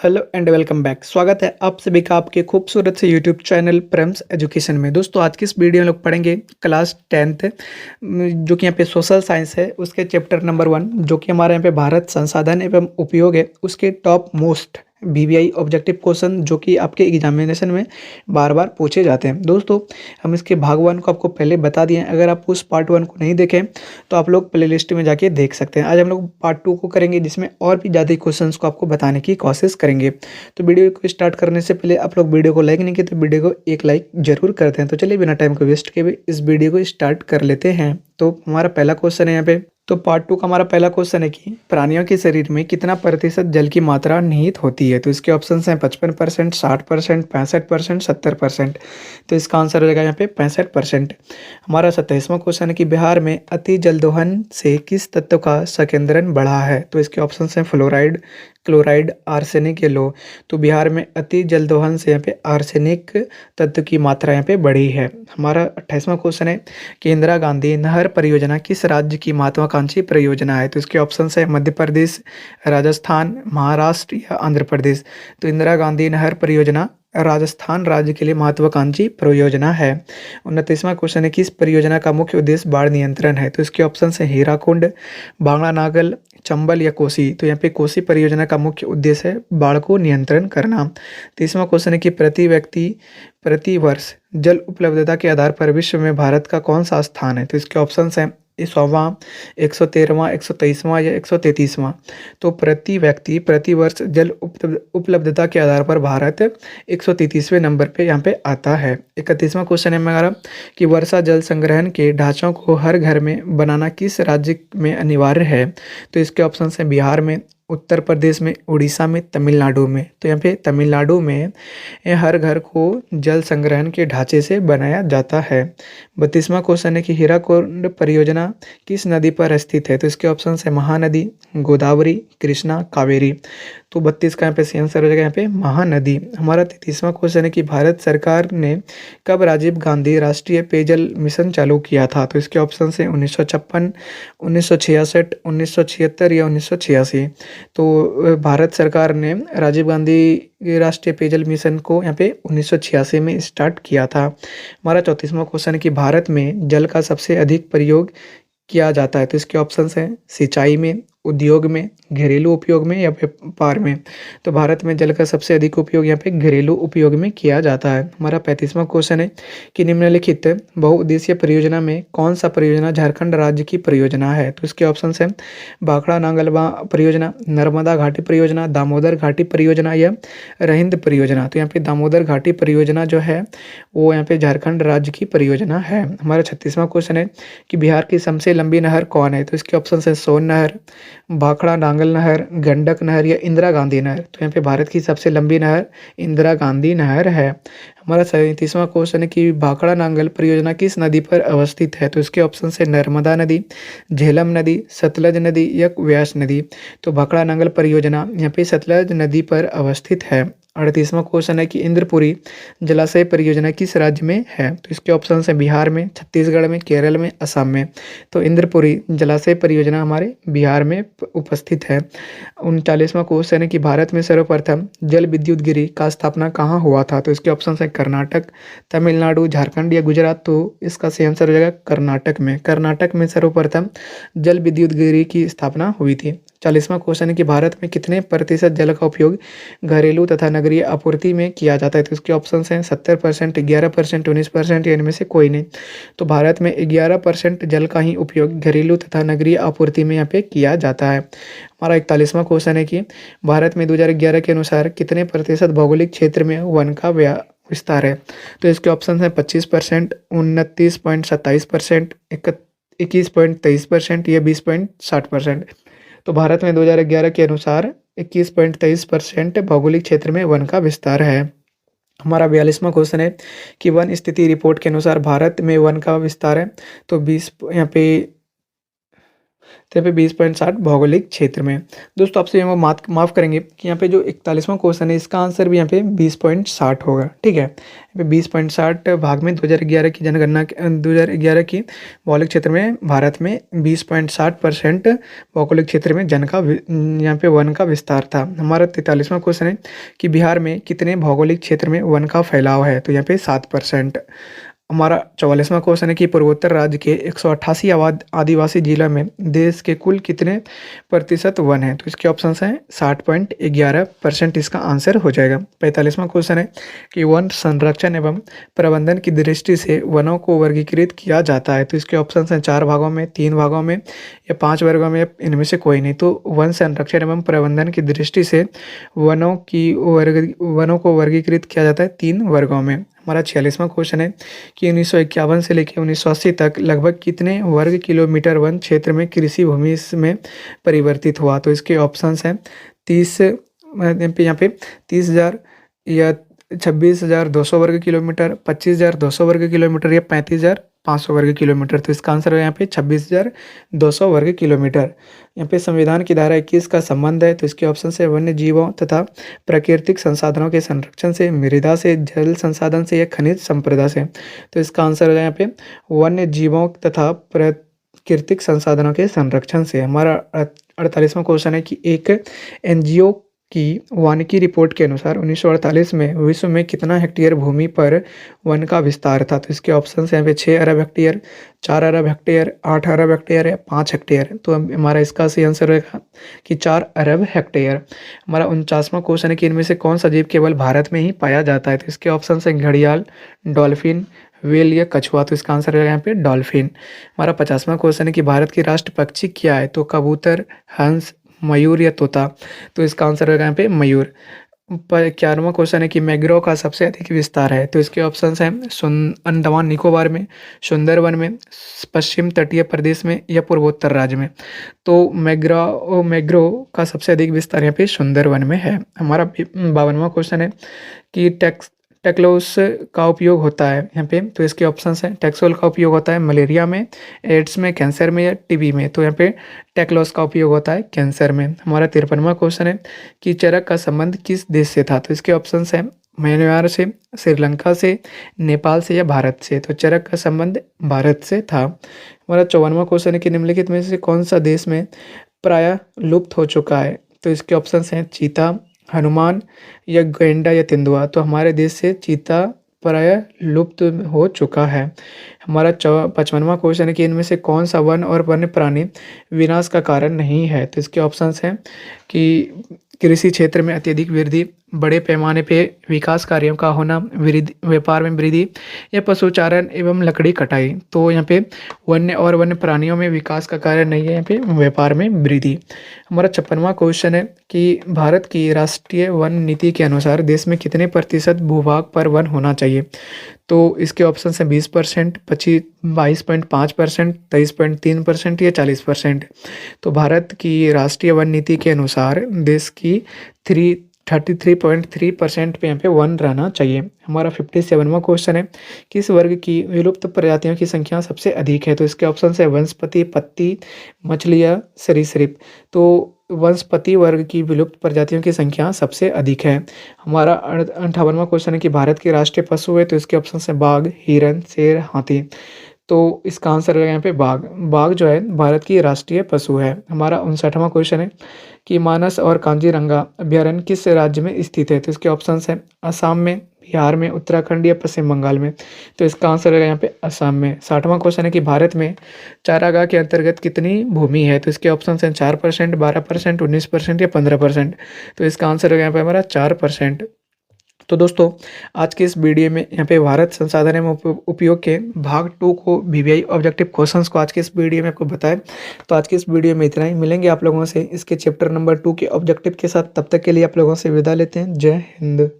Hello and welcome back. स्वागत है आप सभी का आपके खूबसूरत से यूट्यूब चैनल प्रेम्स एजुकेशन में। दोस्तों आज की इस वीडियो में लोग पढ़ेंगे क्लास 10th जो कि यहाँ पे सोशल साइंस है, उसके चैप्टर नंबर 1 जो कि हमारे यहाँ पे भारत संसाधन एवं उपयोग है, उसके top most VVI objective question जो कि आपके एग्जामिनेशन में बार बार पूछे जाते हैं। दोस्तों हम इसके भाग 1 को आपको पहले बता दिए हैं, अगर आप उस पार्ट 1 को नहीं देखें तो आप लोग प्ले लिस्ट में जाके देख सकते हैं। आज हम लोग पार्ट 2 को करेंगे जिसमें और भी ज़्यादा क्वेश्चंस को आपको बताने की कोशिश करेंगे। तो वीडियो को स्टार्ट करने से पहले आप लोग वीडियो को लाइक नहीं किए तो वीडियो को एक लाइक जरूर करते हैं। तो चलिए बिना टाइम को वेस्ट किए इस वीडियो को स्टार्ट कर लेते हैं। तो हमारा पहला क्वेश्चन है यहाँ पे, तो पार्ट 2 का हमारा पहला क्वेश्चन है कि प्राणियों के शरीर में कितना प्रतिशत जल की मात्रा निहित होती है। तो इसके ऑप्शंस हैं 55%, 60%, 65%, 70%। तो इसका आंसर हो जाएगा यहाँ पे 65%। हमारा 27वां क्वेश्चन है कि बिहार में अति जल दोहन से किस तत्व का संकेंद्रण बढ़ा है। तो इसके ऑप्शंस हैं फ्लोराइड, क्लोराइड, आर्सेनिक या लो। तो बिहार में अति जल दोहन से यहाँ पे आर्सेनिक तत्व की मात्रा यहाँ पे बढ़ी है। हमारा 28वां क्वेश्चन है कि इंदिरा गांधी नहर परियोजना किस राज्य की महत्वाकांक्षी परियोजना है। तो इसके ऑप्शंस है मध्य प्रदेश, राजस्थान, महाराष्ट्र या आंध्र प्रदेश। तो इंदिरा गांधी नहर परियोजना राजस्थान राज्य के लिए महत्वाकांक्षी परियोजना है। 29वां क्वेश्चन है कि इस परियोजना का मुख्य उद्देश्य बाढ़ नियंत्रण है। तो इसके ऑप्शन है हीराकुंड, बांगला नागल, चंबल या कोसी। तो यहाँ पे कोसी परियोजना का मुख्य उद्देश्य है बाढ़ को नियंत्रण करना। 30वां क्वेश्चन है कि प्रति व्यक्ति प्रति वर्ष जल उपलब्धता के आधार पर विश्व में भारत का कौन सा स्थान है। तो इसके ऑप्शन हैं 100वां, 113वां, 123वां या 133वां। तो प्रति व्यक्ति प्रति वर्ष जल उपलब्धता के आधार पर भारत 133वें नंबर पे यहाँ पे आता है। 31वां क्वेश्चन है हमारा कि वर्षा जल संग्रहण के ढांचों को हर घर में बनाना किस राज्य में अनिवार्य है। तो इसके ऑप्शन हैं बिहार में, उत्तर प्रदेश में, उड़ीसा में, तमिलनाडु में। तो यहाँ पे तमिलनाडु में हर घर को जल संग्रहण के ढांचे से बनाया जाता है। 32वां क्वेश्चन है कि हीराकुंड परियोजना किस नदी पर स्थित है। तो इसके ऑप्शन है महानदी, गोदावरी, कृष्णा, कावेरी। तो 32 का यहाँ पे सही आंसर हो जाएगा यहाँ पे महानदी। हमारा 33वां क्वेश्चन है कि भारत सरकार ने कब राजीव गांधी राष्ट्रीय पेयजल मिशन चालू किया था। तो इसके ऑप्शन है 1956, 1966, 1976 या 1986। तो भारत सरकार ने राजीव गांधी राष्ट्रीय पेयजल मिशन को यहाँ पे 1986 में स्टार्ट किया था। हमारा 34वां क्वेश्चन है कि भारत में जल का सबसे अधिक प्रयोग किया जाता है। तो इसके ऑप्शंस हैं सिंचाई में, उद्योग में, घरेलू उपयोग में या व्यापार में। तो भारत में जल का सबसे अधिक उपयोग यहाँ पे घरेलू उपयोग में किया जाता है। हमारा 35वां क्वेश्चन है कि निम्नलिखित बहुउद्देशीय परियोजना में कौन सा परियोजना झारखंड राज्य की परियोजना है। तो इसके ऑप्शंस हैं भाखड़ा नांगल परियोजना, नर्मदा घाटी परियोजना, दामोदर घाटी परियोजना या रहिंद परियोजना। तो यहाँ पे दामोदर घाटी परियोजना जो है वो यहाँ पे झारखंड राज्य की परियोजना है। हमारा 36वां क्वेश्चन है कि बिहार की सबसे लंबी नहर कौन है। तो इसके ऑप्शन है सोन नहर, भाखड़ा नांगल नहर, गंडक नहर या इंदिरा गांधी नहर। तो यहाँ पे भारत की सबसे लंबी नहर इंदिरा गांधी नहर है। हमारा 37वां क्वेश्चन है कि भाखड़ा नांगल परियोजना किस नदी पर अवस्थित है। तो इसके ऑप्शन है नर्मदा नदी, झेलम नदी, सतलज नदी या व्यास नदी। तो भाखड़ा नांगल परियोजना यहाँ पे सतलज नदी पर अवस्थित है। 38वां क्वेश्चन है कि इंद्रपुरी जलाशय परियोजना किस राज्य में है। तो इसके ऑप्शन है बिहार में, छत्तीसगढ़ में, केरल में, असम में। तो इंद्रपुरी जलाशय परियोजना हमारे बिहार में उपस्थित है। 39वां क्वेश्चन है कि भारत में सर्वप्रथम जल विद्युत गिरी का स्थापना कहाँ हुआ था। तो इसके ऑप्शन है कर्नाटक, तमिलनाडु, झारखंड या गुजरात। तो इसका सही आंसर हो जाएगा कर्नाटक में। कर्नाटक में सर्वप्रथम जल विद्युत गिरी की स्थापना हुई थी। 40वां क्वेश्चन है कि भारत में कितने प्रतिशत जल का उपयोग घरेलू तथा नगरीय आपूर्ति में किया जाता है। तो इसके ऑप्शन हैं 70%, 11%, 19% या इनमें से कोई नहीं। तो भारत में 11% जल का ही उपयोग घरेलू तथा नगरीय आपूर्ति में यहाँ पे किया जाता है। हमारा 41वां क्वेश्चन है कि भारत में 2011 के अनुसार कितने प्रतिशत भौगोलिक क्षेत्र में वन का विस्तार है। तो इसके ऑप्शन हैं 25%, 29.27%, 21.23% या 20.60%। तो भारत में 2011 के अनुसार 21.23% भौगोलिक क्षेत्र में वन का विस्तार है। हमारा 42वां क्वेश्चन है कि वन स्थिति रिपोर्ट के अनुसार भारत में वन का विस्तार है तो 20 यहाँ पे तो यहाँ पे 20.60 भौगोलिक क्षेत्र में। दोस्तों आपसे वो माफ़ करेंगे कि यहाँ पे जो 41वां क्वेश्चन है इसका आंसर भी यहाँ पे 20.60 होगा। ठीक है, यहाँ पे 20.60 भाग में 2011 की जनगणना 2011 की भौगोलिक क्षेत्र में भारत में 20.60% भौगोलिक क्षेत्र में यहाँ पे वन का विस्तार था। हमारा 43वां क्वेश्चन है कि बिहार में कितने भौगोलिक क्षेत्र में वन का फैलाव है, तो यहाँ पे 7%। हमारा 44वां क्वेश्चन है कि पूर्वोत्तर राज्य के 188 आदिवासी जिला में देश के कुल कितने प्रतिशत वन है, तो इसके ऑप्शंस हैं 60.11% इसका आंसर हो जाएगा। 45वां क्वेश्चन है कि वन संरक्षण एवं प्रबंधन की दृष्टि से वनों को वर्गीकृत किया जाता है, तो इसके ऑप्शंस हैं 4 भागों में, 3 भागों में या 5 वर्गों में, इनमें से कोई नहीं। तो वन संरक्षण एवं प्रबंधन की दृष्टि से वनों को वर्गीकृत किया जाता है 3 वर्गों में। हमारा 46वां क्वेश्चन है कि 1951 से लेकर 1980 तक लगभग कितने वर्ग किलोमीटर वन क्षेत्र में कृषि भूमि में परिवर्तित हुआ, तो इसके ऑप्शंस हैं 30 यहाँ पे 30,000 या 26,200 वर्ग किलोमीटर, 25,200 वर्ग किलोमीटर या 35,500 वर्ग किलोमीटर। तो इसका आंसर है यहाँ पे 26,200 वर्ग किलोमीटर। यहाँ पे संविधान की धारा 21 का संबंध है, तो इसके ऑप्शन से वन्य जीवों तथा प्राकृतिक संसाधनों के संरक्षण से, मृदा से, जल संसाधन से या खनिज संपदा से। तो इसका आंसर है यहाँ पे वन्य जीवों तथा प्राकृतिक संसाधनों के संरक्षण से। हमारा 48वां क्वेश्चन है कि एक एनजीओ की वानिकी रिपोर्ट के अनुसार 1948 में विश्व में कितना हेक्टेयर भूमि पर वन का विस्तार था, तो इसके ऑप्शन यहाँ पे 6 अरब हेक्टेयर, 4 अरब हेक्टेयर, 8 अरब हेक्टेयर या 5 हेक्टेयर। तो हमारा इसका सही आंसर रहेगा कि 4 अरब हेक्टेयर। हमारा 49वां क्वेश्चन है कि इनमें से कौन सा जीव केवल भारत में ही पाया जाता है, तो इसके ऑप्शन है घड़ियाल, डॉल्फिन, व्हेल या कछुआ। तो इसका आंसर रहेगा यहाँ पे डॉल्फिन। हमारा 50वां क्वेश्चन है कि भारत की राष्ट्र पक्षी क्या है, तो कबूतर, हंस, मयूर या तोता। तो इसका आंसर होगा यहाँ पे मयूर। 51वां क्वेश्चन है कि मैंग्रोव का सबसे अधिक विस्तार है, तो इसके ऑप्शंस हैं अंडमान निकोबार में, सुंदरवन में, पश्चिम तटीय प्रदेश में या पूर्वोत्तर राज्य में। तो मैंग्रोव का सबसे अधिक विस्तार यहाँ पे सुंदरवन में है। हमारा 52वां क्वेश्चन है कि टेक्लोस का उपयोग होता है यहाँ पे, तो इसके ऑप्शंस हैं टेक्सोल का उपयोग होता है मलेरिया में, एड्स में, कैंसर में या टीबी में। तो यहाँ पे टेक्लोस का उपयोग होता है कैंसर में। हमारा 53वां क्वेश्चन है कि चरक का संबंध किस देश से था, तो इसके ऑप्शंस हैं म्यांमार से, श्रीलंका से, नेपाल से या भारत से। तो चरक का संबंध भारत से था। हमारा 54वां क्वेश्चन है कि निम्नलिखित में से कौन सा देश में प्रायः लुप्त हो चुका है, तो इसके ऑप्शंस हैं चीता, हनुमान या गैंडा या तेंदुआ। तो हमारे देश से चीता प्रायः लुप्त हो चुका है। हमारा 55वां क्वेश्चन है कि इनमें से कौन सा वन और वन्य प्राणी विनाश का कारण नहीं है, तो इसके ऑप्शंस हैं कि कृषि क्षेत्र में अत्यधिक वृद्धि, बड़े पैमाने पे विकास कार्यों का होना, वृद्धि, व्यापार में वृद्धि या पशुचारण एवं लकड़ी कटाई। तो यहाँ पे वन्य और वन्य प्राणियों में विकास का कारण नहीं है, यहाँ पे व्यापार में वृद्धि। हमारा 56वां क्वेश्चन है कि भारत की राष्ट्रीय वन नीति के अनुसार देश में कितने प्रतिशत भूभाग पर वन होना चाहिए, तो इसके ऑप्शन हैं 20%, 22.5%, 23.3% या 40%। तो भारत की राष्ट्रीय वन नीति के अनुसार देश की 33.3% पे यहाँ पे वन रहना चाहिए। हमारा 57वां क्वेश्चन है किस वर्ग की विलुप्त प्रजातियों की संख्या सबसे अधिक है, तो इसके ऑप्शन है वनस्पति, पत्ती, मछली या सरीसृप। तो वनस्पति वर्ग की विलुप्त प्रजातियों की संख्या सबसे अधिक है। हमारा 58वां क्वेश्चन है कि भारत के राष्ट्रीय पशु है, तो इसके ऑप्शन है बाघ, हिरन, शेर, हाथी। तो इसका आंसर है यहाँ पे बाघ। बाघ जो है भारत की राष्ट्रीय पशु है। हमारा 59वां क्वेश्चन है कि मानस और कांजीरंगा अभ्यारण्य किस राज्य में स्थित है, तो इसके ऑप्शंस हैं असम में, बिहार में, उत्तराखंड या पश्चिम बंगाल में। तो इसका आंसर है यहाँ पे असम में। 60वां क्वेश्चन है कि भारत में चारागाह के अंतर्गत कितनी भूमि है, तो इसके ऑप्शंस हैं 4%, 12%, 19% या 15%। तो इसका आंसर है यहाँ पे हमारा 4%। तो दोस्तों आज के इस वीडियो में यहाँ पे भारत संसाधन एवं उपयोग के भाग 2 को वीवीआई ऑब्जेक्टिव क्वेश्चंस को आज के इस वीडियो में आपको बताएं। तो आज के इस वीडियो में इतना ही, मिलेंगे आप लोगों से इसके चैप्टर नंबर 2 के ऑब्जेक्टिव के साथ। तब तक के लिए आप लोगों से विदा लेते हैं। जय हिंद।